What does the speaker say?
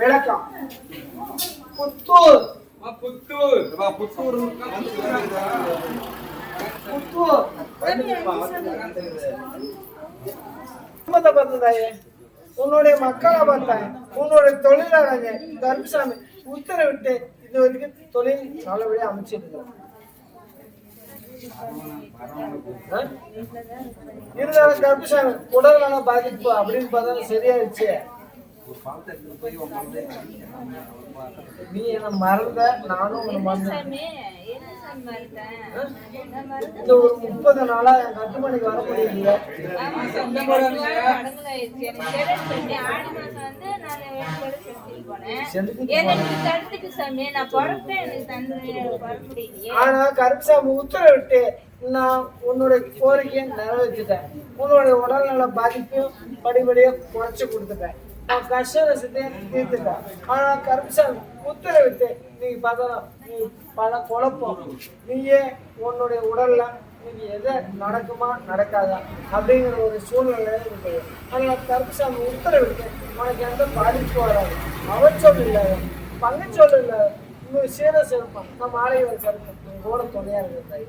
விளக்கம். புத்தூர் புத்தூர் புத்தூர் புத்தூர் பார்த்தாயே, உன்னுடைய மக்களை பார்த்தாங்க, உன்னுடைய தொழிலாளங்க கருப்புசாமி உத்தரவிட்டு இது வரைக்கும் தொழில் நல்லபடியா அமைச்சிருந்தோம். இருந்தாலும் கருப்புசாமி உடல் நல பாதிப்பு அப்படின்னு பார்த்தா சரியாயிடுச்சு. நீ என்ன மறந்த, நானும் இந்த ஒரு 30 நாளா என் கட்டுமணிக்கு வர முடியலையே. ஆனா கருப்புசாமி உத்தரவிட்டு நான் உன்னுடைய கோரிக்கையை நிறைவேற்றிட்டேன். உன்னுடைய உடல்நல பாதிப்பையும் படிப்படியா குறைச்சு கொடுத்துட்டேன். நான் கஷ்ட நஷ்டத்தை தீர்த்துட்டேன். ஆனா கருப்புசாமி உத்தரவிட்டு நீங்க பார்த்தா நீ பல குழப்பம். நீயே உன்னுடைய உடல்ல நீங்க எதை நடக்குமா நடக்காதா அப்படிங்கிற ஒரு சூழ்நிலை இருக்குது. அதனால கருப்புசாமி உத்தரவிட்டு உனக்கு எந்த பாதிப்பு வராது. அவச்சொல் இல்லாத, பங்குச்சொல் இல்லாத, இன்னும் சீர சிறப்பான் நம்ம ஆலயம் கருப்பு கூட துணையா இருக்கிற